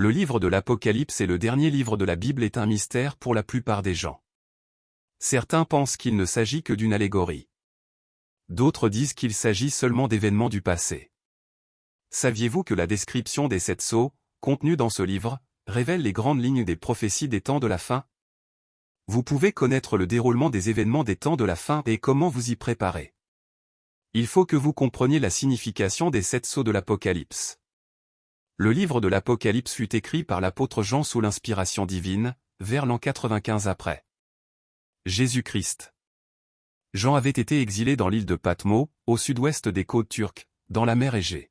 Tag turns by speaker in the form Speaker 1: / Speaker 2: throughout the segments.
Speaker 1: Le livre de l'Apocalypse et le dernier livre de la Bible est un mystère pour la plupart des gens. Certains pensent qu'il ne s'agit que d'une allégorie. D'autres disent qu'il s'agit seulement d'événements du passé. Saviez-vous que la description des 7 sceaux, contenue dans ce livre, révèle les grandes lignes des prophéties des temps de la fin? Vous pouvez connaître le déroulement des événements des temps de la fin et comment vous y préparer. Il faut que vous compreniez la signification des 7 sceaux de l'Apocalypse. Le livre de l'Apocalypse fut écrit par l'apôtre Jean sous l'inspiration divine, vers l'an 95 après Jésus-Christ. Jean avait été exilé dans l'île de Patmos, au sud-ouest des côtes turques, dans la mer Égée.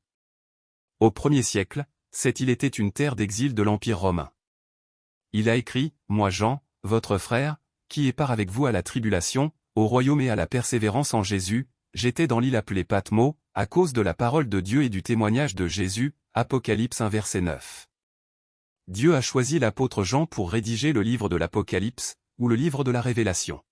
Speaker 1: Au 1er siècle, cette île était une terre d'exil de l'Empire romain. Il a écrit, « Moi Jean, votre frère, qui est part avec vous à la tribulation, au royaume et à la persévérance en Jésus, j'étais dans l'île appelée Patmos, à cause de la parole de Dieu et du témoignage de Jésus, Apocalypse 1 verset 9. Dieu a choisi l'apôtre Jean pour rédiger le livre de l'Apocalypse, ou le livre de la Révélation.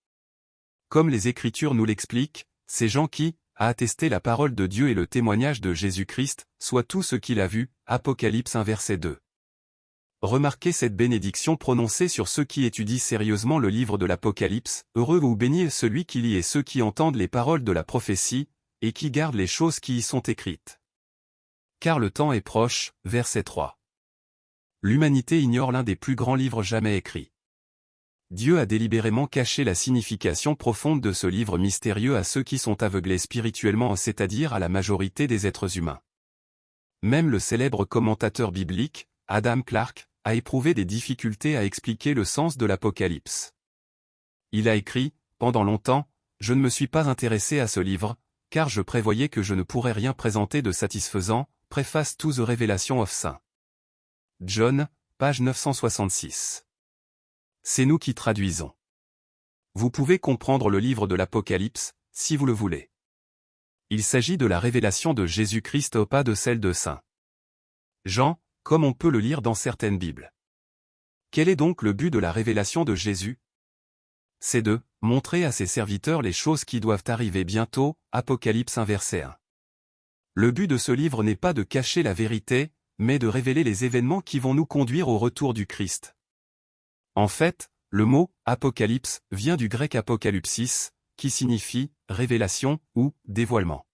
Speaker 1: Comme les Écritures nous l'expliquent, c'est Jean qui a attesté la parole de Dieu et le témoignage de Jésus-Christ, soit tout ce qu'il a vu, Apocalypse 1 verset 2. Remarquez cette bénédiction prononcée sur ceux qui étudient sérieusement le livre de l'Apocalypse, heureux ou béni celui qui lit et ceux qui entendent les paroles de la prophétie, et qui gardent les choses qui y sont écrites. Car le temps est proche, verset 3. L'humanité ignore l'un des plus grands livres jamais écrits. Dieu a délibérément caché la signification profonde de ce livre mystérieux à ceux qui sont aveuglés spirituellement, c'est-à-dire à la majorité des êtres humains. Même le célèbre commentateur biblique, Adam Clarke, a éprouvé des difficultés à expliquer le sens de l'Apocalypse. Il a écrit, « Pendant longtemps, je ne me suis pas intéressé à ce livre, car je prévoyais que je ne pourrais rien présenter de satisfaisant. » Préface to the Revelation of St. John, page 966. C'est nous qui traduisons. Vous pouvez comprendre le livre de l'Apocalypse, si vous le voulez. Il s'agit de la révélation de Jésus-Christ, pas de celle de Saint Jean, comme on peut le lire dans certaines Bibles. Quel est donc le but de la révélation de Jésus? C'est de montrer à ses serviteurs les choses qui doivent arriver bientôt, Apocalypse 1 verset 1. Le but de ce livre n'est pas de cacher la vérité, mais de révéler les événements qui vont nous conduire au retour du Christ. En fait, le mot « apocalypse » vient du grec apokalypsis, qui signifie « révélation » ou « dévoilement ».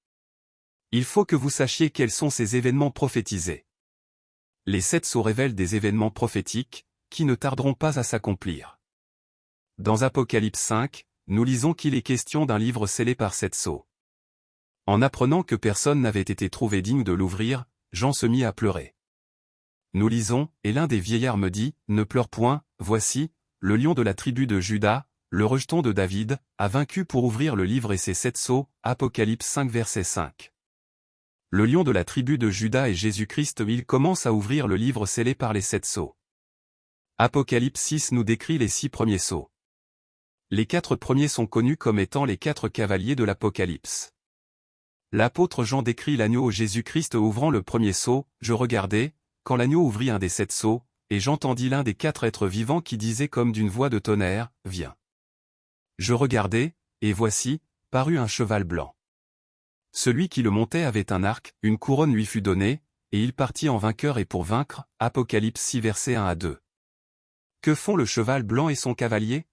Speaker 1: Il faut que vous sachiez quels sont ces événements prophétisés. Les 7 sceaux révèlent des événements prophétiques, qui ne tarderont pas à s'accomplir. Dans Apocalypse 5, nous lisons qu'il est question d'un livre scellé par 7 sceaux. En apprenant que personne n'avait été trouvé digne de l'ouvrir, Jean se mit à pleurer. Nous lisons, et l'un des vieillards me dit, « Ne pleure point, voici, le lion de la tribu de Juda, le rejeton de David, a vaincu pour ouvrir le livre et ses 7 sceaux. » Apocalypse 5 verset 5. Le lion de la tribu de Juda est Jésus-Christ, il commence à ouvrir le livre scellé par les 7 sceaux. Apocalypse 6 nous décrit les 6 premiers sceaux. Les 4 premiers sont connus comme étant les 4 cavaliers de l'Apocalypse. L'apôtre Jean décrit l'agneau Jésus-Christ ouvrant le premier sceau, « Je regardai, quand l'agneau ouvrit un des 7 sceaux, et j'entendis l'un des 4 êtres vivants qui disait comme d'une voix de tonnerre, « Viens. » Je regardai, et voici, parut un cheval blanc. Celui qui le montait avait un arc, une couronne lui fut donnée, et il partit en vainqueur et pour vaincre, Apocalypse 6 versets 1 à 2. Que font le cheval blanc et son cavalier?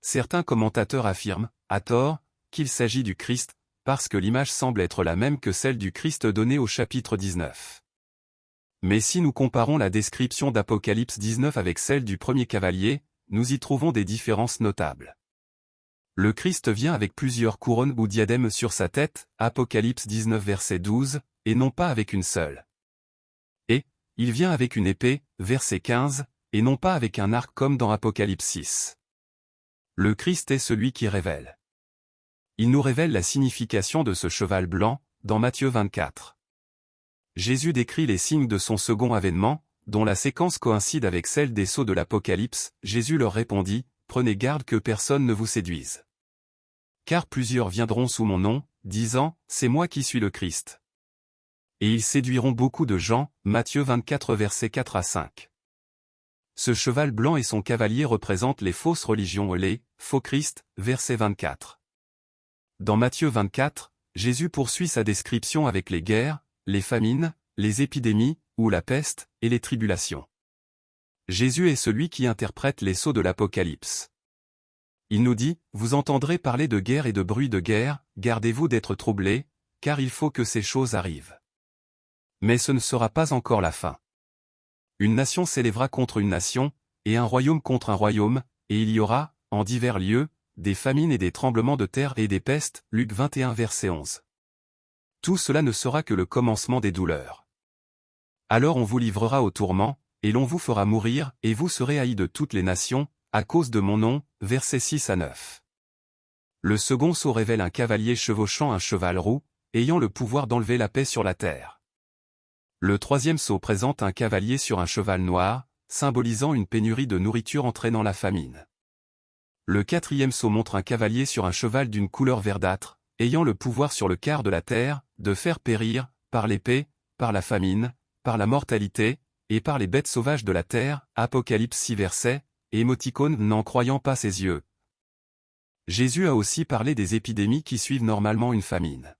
Speaker 1: Certains commentateurs affirment, à tort, qu'il s'agit du Christ, parce que l'image semble être la même que celle du Christ donnée au chapitre 19. Mais si nous comparons la description d'Apocalypse 19 avec celle du premier cavalier, nous y trouvons des différences notables. Le Christ vient avec plusieurs couronnes ou diadèmes sur sa tête, Apocalypse 19 verset 12, et non pas avec une seule. Et, il vient avec une épée, verset 15, et non pas avec un arc comme dans Apocalypse 6. Le Christ est celui qui révèle. Il nous révèle la signification de ce cheval blanc, dans Matthieu 24. Jésus décrit les signes de son second avènement, dont la séquence coïncide avec celle des sceaux de l'Apocalypse. Jésus leur répondit, « Prenez garde que personne ne vous séduise. Car plusieurs viendront sous mon nom, disant, c'est moi qui suis le Christ. Et ils séduiront beaucoup de gens. » Matthieu 24 versets 4 à 5. Ce cheval blanc et son cavalier représentent les fausses religions et les faux Christ, verset 24. Dans Matthieu 24, Jésus poursuit sa description avec les guerres, les famines, les épidémies, ou la peste, et les tribulations. Jésus est celui qui interprète les sceaux de l'Apocalypse. Il nous dit, « Vous entendrez parler de guerre et de bruit de guerre, gardez-vous d'être troublés, car il faut que ces choses arrivent. Mais ce ne sera pas encore la fin. Une nation s'élèvera contre une nation, et un royaume contre un royaume, et il y aura, en divers lieux, des famines et des tremblements de terre et des pestes. » Luc 21 verset 11. Tout cela ne sera que le commencement des douleurs. Alors on vous livrera au tourment, et l'on vous fera mourir, et vous serez haïs de toutes les nations, à cause de mon nom. Versets 6 à 9. Le second sceau révèle un cavalier chevauchant un cheval roux, ayant le pouvoir d'enlever la paix sur la terre. Le troisième sceau présente un cavalier sur un cheval noir, symbolisant une pénurie de nourriture entraînant la famine. Le quatrième sceau montre un cavalier sur un cheval d'une couleur verdâtre, ayant le pouvoir sur le quart de la terre, de faire périr, par l'épée, par la famine, par la mortalité, et par les bêtes sauvages de la terre. Apocalypse 6 versets, émoticône n'en croyant pas ses yeux. Jésus a aussi parlé des épidémies qui suivent normalement une famine.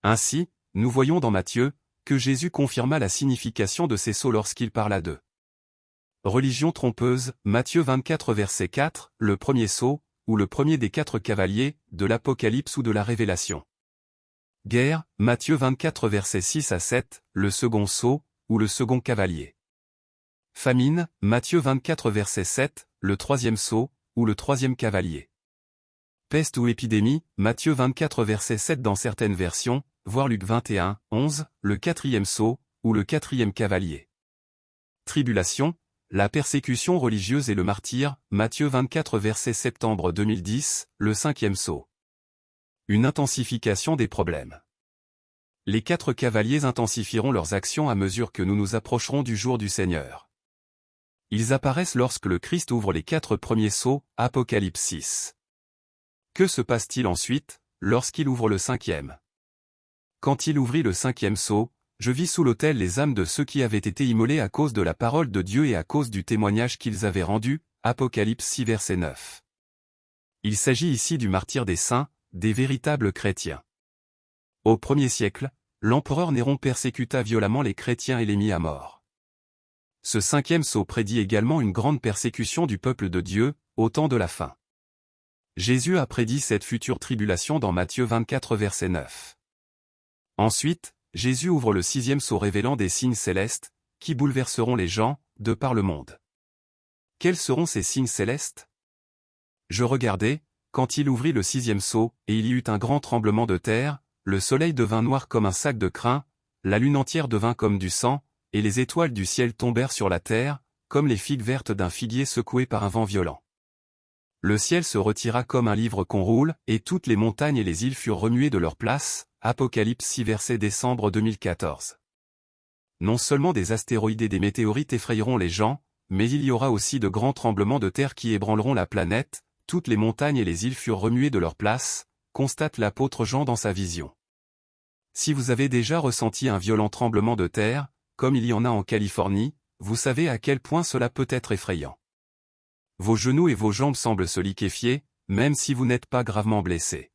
Speaker 1: Ainsi, nous voyons dans Matthieu, que Jésus confirma la signification de ces sceaux lorsqu'il parla d'eux. Religion trompeuse, Matthieu 24 verset 4, le premier sceau, ou le premier des 4 cavaliers, de l'Apocalypse ou de la Révélation. Guerre, Matthieu 24 verset 6 à 7, le second sceau, ou le second cavalier. Famine, Matthieu 24 verset 7, le troisième sceau, ou le troisième cavalier. Peste ou épidémie, Matthieu 24 verset 7 dans certaines versions, voire Luc 21, 11, le quatrième sceau, ou le quatrième cavalier. Tribulation, la persécution religieuse et le martyre, Matthieu 24 verset septembre 2010, le cinquième sceau. Une intensification des problèmes. Les 4 cavaliers intensifieront leurs actions à mesure que nous nous approcherons du jour du Seigneur. Ils apparaissent lorsque le Christ ouvre les 4 premiers sceaux, Apocalypse 6. Que se passe-t-il ensuite, lorsqu'il ouvre le 5e? Quand il ouvrit le 5e sceau, je vis sous l'autel les âmes de ceux qui avaient été immolés à cause de la parole de Dieu et à cause du témoignage qu'ils avaient rendu, Apocalypse 6 verset 9. Il s'agit ici du martyre des saints, des véritables chrétiens. Au 1er siècle, l'empereur Néron persécuta violemment les chrétiens et les mit à mort. Ce 5e sceau prédit également une grande persécution du peuple de Dieu, au temps de la fin. Jésus a prédit cette future tribulation dans Matthieu 24 verset 9. Ensuite, Jésus ouvre le 6e sceau révélant des signes célestes, qui bouleverseront les gens, de par le monde. Quels seront ces signes célestes? Je regardai, quand il ouvrit le 6e sceau, et il y eut un grand tremblement de terre, le soleil devint noir comme un sac de crin, la lune entière devint comme du sang, et les étoiles du ciel tombèrent sur la terre, comme les figues vertes d'un figuier secoué par un vent violent. Le ciel se retira comme un livre qu'on roule, et toutes les montagnes et les îles furent remuées de leur place. Apocalypse 6 verset décembre 2014. Non seulement des astéroïdes et des météorites effrayeront les gens, mais il y aura aussi de grands tremblements de terre qui ébranleront la planète. Toutes les montagnes et les îles furent remuées de leur place, constate l'apôtre Jean dans sa vision. Si vous avez déjà ressenti un violent tremblement de terre, comme il y en a en Californie, vous savez à quel point cela peut être effrayant. Vos genoux et vos jambes semblent se liquéfier, même si vous n'êtes pas gravement blessé.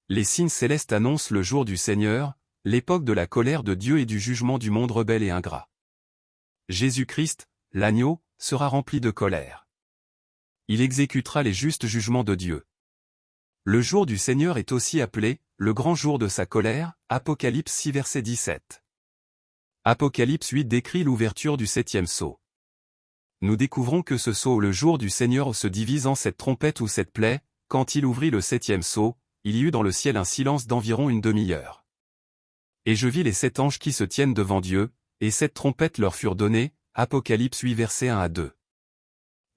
Speaker 1: Les signes célestes annoncent le jour du Seigneur, l'époque de la colère de Dieu et du jugement du monde rebelle et ingrat. Jésus-Christ, l'agneau, sera rempli de colère. Il exécutera les justes jugements de Dieu. Le jour du Seigneur est aussi appelé, le grand jour de sa colère, Apocalypse 6 verset 17. Apocalypse 8 décrit l'ouverture du 7e sceau. Nous découvrons que ce sceau le jour du Seigneur se divise en 7 trompettes ou 7 plaies. Quand il ouvrit le 7e sceau, il y eut dans le ciel un silence d'environ une demi-heure. Et je vis les 7 anges qui se tiennent devant Dieu, et 7 trompettes leur furent données, Apocalypse 8 versets 1 à 2.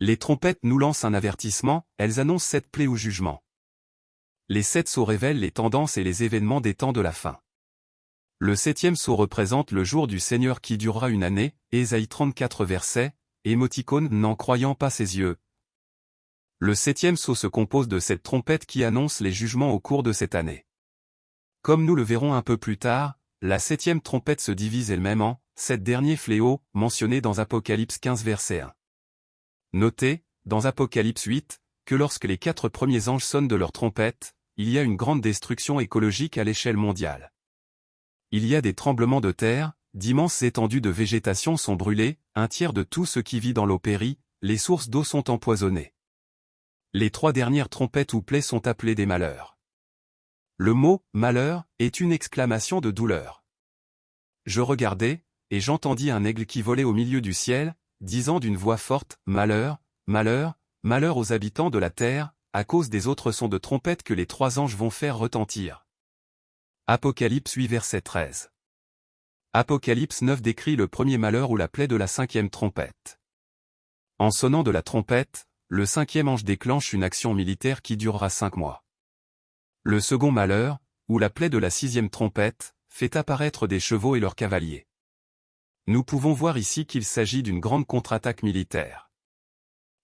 Speaker 1: Les trompettes nous lancent un avertissement, elles annoncent 7 plaies ou jugements. Les 7 sceaux révèlent les tendances et les événements des temps de la fin. Le 7e sceau représente le jour du Seigneur qui durera une année, Ésaïe 34 versets, émoticône n'en croyant pas ses yeux. Le 7e sceau se compose de 7 trompettes qui annoncent les jugements au cours de cette année. Comme nous le verrons un peu plus tard, la 7e trompette se divise elle-même en 7 derniers fléaux, mentionnés dans Apocalypse 15 verset 1. Notez, dans Apocalypse 8, que lorsque les 4 premiers anges sonnent de leurs trompettes, il y a une grande destruction écologique à l'échelle mondiale. Il y a des tremblements de terre, d'immenses étendues de végétation sont brûlées, un tiers de tout ce qui vit dans l'eau périt, les sources d'eau sont empoisonnées. Les 3 dernières trompettes ou plaies sont appelées des malheurs. Le mot « malheur » est une exclamation de douleur. Je regardai, et j'entendis un aigle qui volait au milieu du ciel, disant d'une voix forte « Malheur, malheur, malheur aux habitants de la terre, à cause des autres sons de trompette que les 3 anges vont faire retentir. » Apocalypse 8 verset 13. Apocalypse 9 décrit le premier malheur ou la plaie de la 5e trompette. En sonnant de la trompette, le 5e ange déclenche une action militaire qui durera 5 mois. Le second malheur, ou la plaie de la 6e trompette, fait apparaître des chevaux et leurs cavaliers. Nous pouvons voir ici qu'il s'agit d'une grande contre-attaque militaire.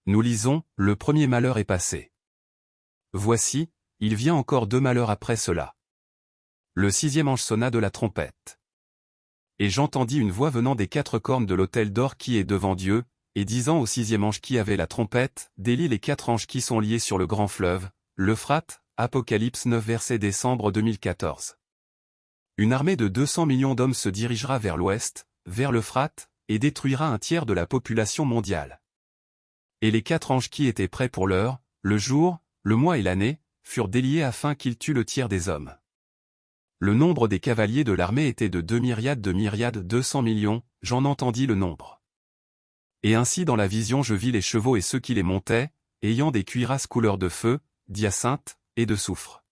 Speaker 1: Nous lisons, le premier malheur est passé. Voici, il vient encore 2 malheurs après cela. Le 6e ange sonna de la trompette. Et j'entendis une voix venant des 4 cornes de l'autel d'or qui est devant Dieu, et disant au 6e ange qui avait la trompette, délie les 4 anges qui sont liés sur le grand fleuve, l'Euphrate, Apocalypse 9 verset décembre 2014. Une armée de 200 millions d'hommes se dirigera vers l'ouest, vers l'Euphrate, et détruira un tiers de la population mondiale. Et les 4 anges qui étaient prêts pour l'heure, le jour, le mois et l'année, furent déliés afin qu'ils tuent le tiers des hommes. Le nombre des cavaliers de l'armée était de 2 myriades 200 millions, j'en entendis le nombre. Et ainsi dans la vision je vis les chevaux et ceux qui les montaient, ayant des cuirasses couleur de feu, d'hyacinthe, et de soufre.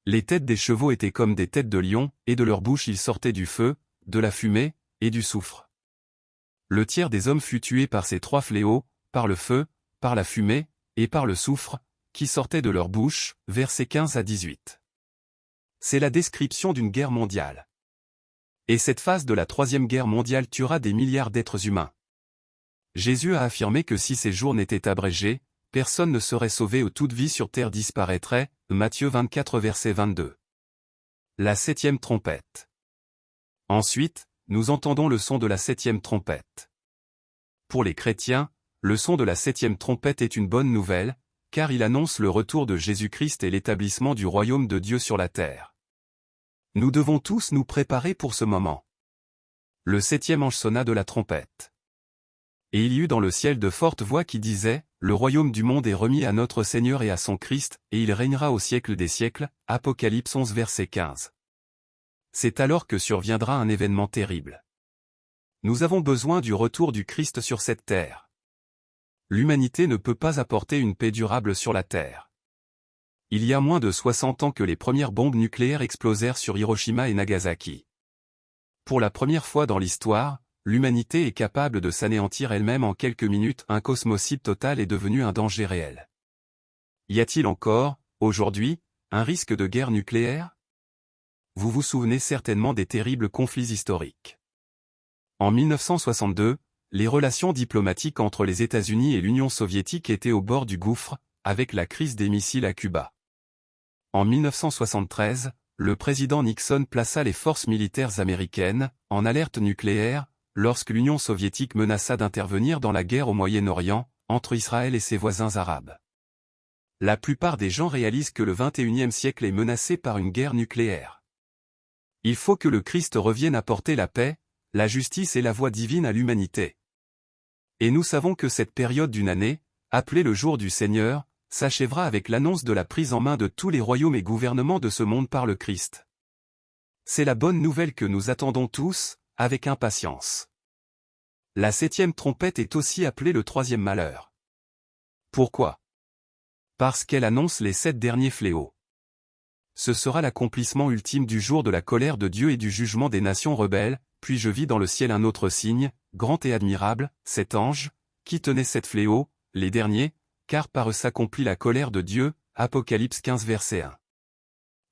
Speaker 1: Les têtes des chevaux étaient comme des têtes de lions, et de leur bouche il sortait du feu, de la fumée, et du soufre. Le tiers des hommes fut tué par ces 3 fléaux, par le feu, par la fumée, et par le soufre, qui sortaient de leur bouche, versets 15 à 18. C'est la description d'une guerre mondiale. Et cette phase de la 3e guerre mondiale tuera des milliards d'êtres humains. Jésus a affirmé que si ces jours n'étaient abrégés, personne ne serait sauvé ou toute vie sur terre disparaîtrait, Matthieu 24 verset 22. La 7e trompette. Ensuite, nous entendons le son de la 7e trompette. Pour les chrétiens, le son de la 7e trompette est une bonne nouvelle, car il annonce le retour de Jésus-Christ et l'établissement du royaume de Dieu sur la terre. Nous devons tous nous préparer pour ce moment. Le 7e ange sonna de la trompette. Et il y eut dans le ciel de fortes voix qui disaient, « Le royaume du monde est remis à notre Seigneur et à son Christ, et il régnera au siècle des siècles. » Apocalypse 11 verset 15. C'est alors que surviendra un événement terrible. Nous avons besoin du retour du Christ sur cette terre. L'humanité ne peut pas apporter une paix durable sur la terre. Il y a moins de 60 ans que les premières bombes nucléaires explosèrent sur Hiroshima et Nagasaki. Pour la première fois dans l'histoire, l'humanité est capable de s'anéantir elle-même en quelques minutes. Un cosmocide total est devenu un danger réel. Y a-t-il encore, aujourd'hui, un risque de guerre nucléaire? Vous vous souvenez certainement des terribles conflits historiques. En 1962, les relations diplomatiques entre les États-Unis et l'Union soviétique étaient au bord du gouffre, avec la crise des missiles à Cuba. En 1973, le président Nixon plaça les forces militaires américaines en alerte nucléaire, lorsque l'Union soviétique menaça d'intervenir dans la guerre au Moyen-Orient, entre Israël et ses voisins arabes. La plupart des gens réalisent que le XXIe siècle est menacé par une guerre nucléaire. Il faut que le Christ revienne apporter la paix, la justice et la voie divine à l'humanité. Et nous savons que cette période d'une année, appelée le jour du Seigneur, s'achèvera avec l'annonce de la prise en main de tous les royaumes et gouvernements de ce monde par le Christ. C'est la bonne nouvelle que nous attendons tous, avec impatience. La 7e trompette est aussi appelée le 3e malheur. Pourquoi? Parce qu'elle annonce les 7 derniers fléaux. Ce sera l'accomplissement ultime du jour de la colère de Dieu et du jugement des nations rebelles. Puis je vis dans le ciel un autre signe, grand et admirable, 7 anges, qui tenaient 7 fléaux, les derniers, car par eux s'accomplit la colère de Dieu, Apocalypse 15 verset 1.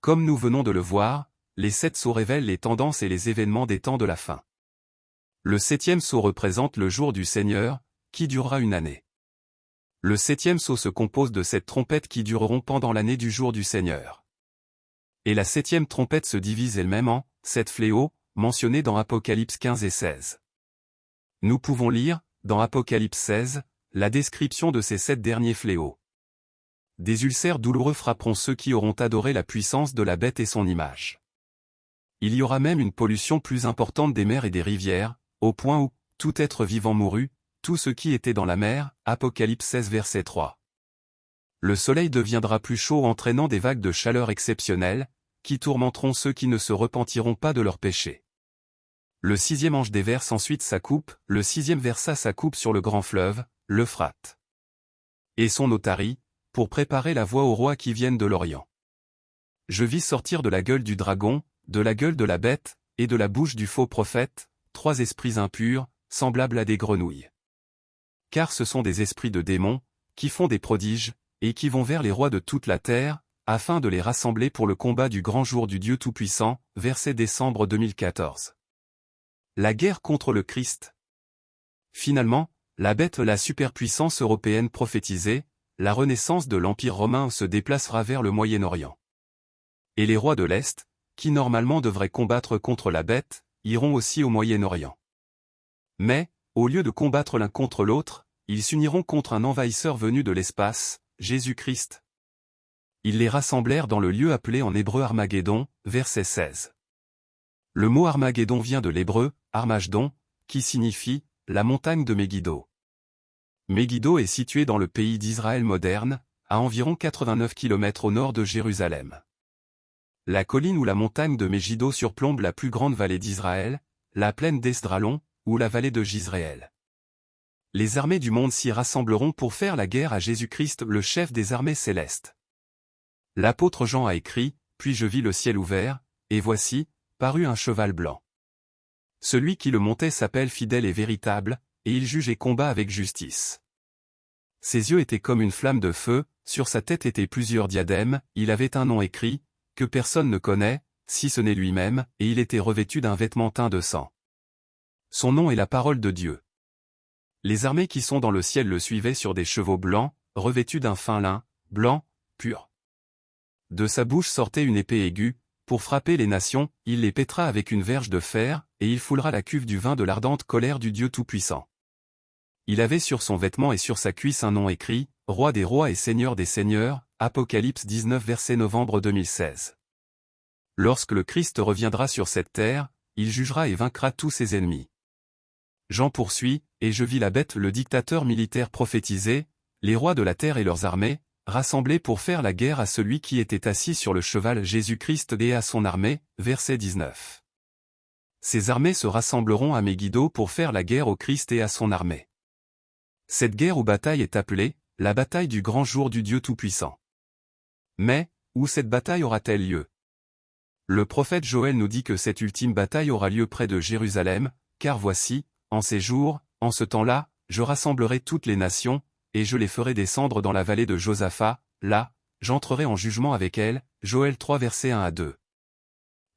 Speaker 1: Comme nous venons de le voir, les 7 sceaux révèlent les tendances et les événements des temps de la fin. Le 7e sceau représente le jour du Seigneur, qui durera une année. Le 7e sceau se compose de 7 trompettes qui dureront pendant l'année du jour du Seigneur. Et la 7e trompette se divise elle-même en 7 fléaux, mentionnés dans Apocalypse 15 et 16. Nous pouvons lire, dans Apocalypse 16, la description de ces 7 derniers fléaux. Des ulcères douloureux frapperont ceux qui auront adoré la puissance de la bête et son image. Il y aura même une pollution plus importante des mers et des rivières, au point où tout être vivant mourut, tout ce qui était dans la mer, Apocalypse 16 verset 3. Le soleil deviendra plus chaud entraînant des vagues de chaleur exceptionnelles, qui tourmenteront ceux qui ne se repentiront pas de leurs péchés. Le 6e ange déverse ensuite sa coupe, le 6e versa sa coupe sur le grand fleuve, l'Euphrate. Et son eau tarit, pour préparer la voie aux rois qui viennent de l'Orient. Je vis sortir de la gueule du dragon, de la gueule de la bête, et de la bouche du faux prophète, 3 esprits impurs, semblables à des grenouilles. Car ce sont des esprits de démons, qui font des prodiges, et qui vont vers les rois de toute la terre, afin de les rassembler pour le combat du grand jour du Dieu Tout-Puissant, verset décembre 2014. La guerre contre le Christ. Finalement, la bête, la superpuissance européenne prophétisée, la renaissance de l'Empire romain se déplacera vers le Moyen-Orient. Et les rois de l'Est, qui normalement devraient combattre contre la bête, iront aussi au Moyen-Orient. Mais, au lieu de combattre l'un contre l'autre, ils s'uniront contre un envahisseur venu de l'espace, Jésus-Christ. Ils les rassemblèrent dans le lieu appelé en hébreu Armageddon, verset 16. Le mot Armageddon vient de l'hébreu, Armagedon, qui signifie « la montagne de Megiddo ». Megiddo est situé dans le pays d'Israël moderne, à environ 89 km au nord de Jérusalem. La colline ou la montagne de Megiddo surplombe la plus grande vallée d'Israël, la plaine d'Esdralon, ou la vallée de Jizréel. Les armées du monde s'y rassembleront pour faire la guerre à Jésus-Christ, le chef des armées célestes. L'apôtre Jean a écrit, « Puis je vis le ciel ouvert, et voici, parut un cheval blanc. Celui qui le montait s'appelle fidèle et véritable, et il juge et combat avec justice. Ses yeux étaient comme une flamme de feu, sur sa tête étaient plusieurs diadèmes, il avait un nom écrit, que personne ne connaît, si ce n'est lui-même, et il était revêtu d'un vêtement teint de sang. Son nom est la parole de Dieu. Les armées qui sont dans le ciel le suivaient sur des chevaux blancs, revêtus d'un fin lin, blanc, pur. De sa bouche sortait une épée aiguë, pour frapper les nations, il les pètera avec une verge de fer, et il foulera la cuve du vin de l'ardente colère du Dieu Tout-Puissant. Il avait sur son vêtement et sur sa cuisse un nom écrit, Roi des rois et Seigneur des seigneurs, Apocalypse 19 verset novembre 2016. Lorsque le Christ reviendra sur cette terre, il jugera et vaincra tous ses ennemis. Jean poursuit, et je vis la bête, le dictateur militaire prophétisé, les rois de la terre et leurs armées, rassemblés pour faire la guerre à celui qui était assis sur le cheval Jésus-Christ et à son armée, verset 19. Ces armées se rassembleront à Megiddo pour faire la guerre au Christ et à son armée. Cette guerre ou bataille est appelée, la bataille du grand jour du Dieu Tout-Puissant. Mais, où cette bataille aura-t-elle lieu? Le prophète Joël nous dit que cette ultime bataille aura lieu près de Jérusalem, car voici, en ces jours, en ce temps-là, je rassemblerai toutes les nations, et je les ferai descendre dans la vallée de Josaphat, là, j'entrerai en jugement avec elles, Joël 3 versets 1 à 2.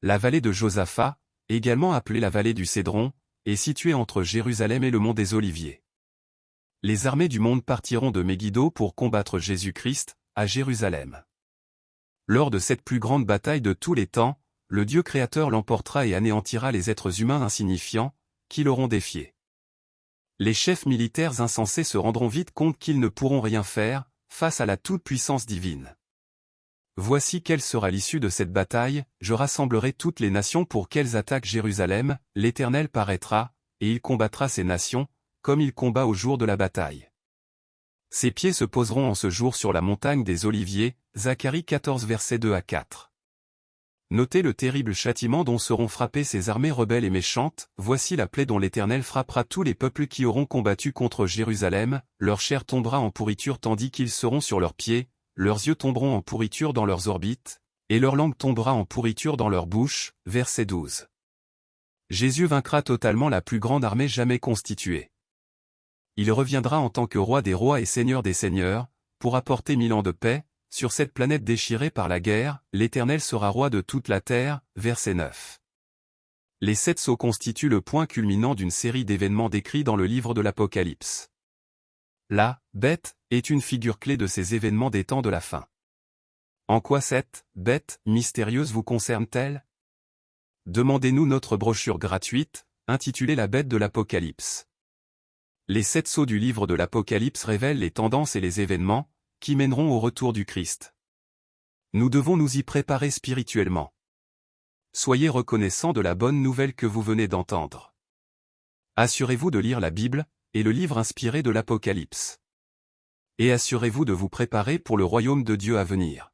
Speaker 1: La vallée de Josaphat, également appelée la vallée du Cédron, est située entre Jérusalem et le mont des Oliviers. Les armées du monde partiront de Megiddo pour combattre Jésus-Christ, à Jérusalem. Lors de cette plus grande bataille de tous les temps, le Dieu créateur l'emportera et anéantira les êtres humains insignifiants, qui l'auront défié. Les chefs militaires insensés se rendront vite compte qu'ils ne pourront rien faire, face à la toute-puissance divine. Voici quelle sera l'issue de cette bataille, je rassemblerai toutes les nations pour qu'elles attaquent Jérusalem, l'Éternel paraîtra, et il combattra ces nations, comme il combat au jour de la bataille. Ses pieds se poseront en ce jour sur la montagne des Oliviers, Zacharie 14 versets 2 à 4. Notez le terrible châtiment dont seront frappées ces armées rebelles et méchantes, voici la plaie dont l'Éternel frappera tous les peuples qui auront combattu contre Jérusalem, leur chair tombera en pourriture tandis qu'ils seront sur leurs pieds, leurs yeux tomberont en pourriture dans leurs orbites, et leur langue tombera en pourriture dans leur bouche, verset 12. Jésus vaincra totalement la plus grande armée jamais constituée. Il reviendra en tant que roi des rois et seigneur des seigneurs, pour apporter 1000 ans de paix. Sur cette planète déchirée par la guerre, l'Éternel sera roi de toute la terre, verset 9. Les 7 sceaux constituent le point culminant d'une série d'événements décrits dans le livre de l'Apocalypse. La bête est une figure clé de ces événements des temps de la fin. En quoi cette bête mystérieuse vous concerne-t-elle? Demandez-nous notre brochure gratuite, intitulée La bête de l'Apocalypse. Les 7 sceaux du livre de l'Apocalypse révèlent les tendances et les événements qui mèneront au retour du Christ. Nous devons nous y préparer spirituellement. Soyez reconnaissant de la bonne nouvelle que vous venez d'entendre. Assurez-vous de lire la Bible, et le livre inspiré de l'Apocalypse. Et assurez-vous de vous préparer pour le royaume de Dieu à venir.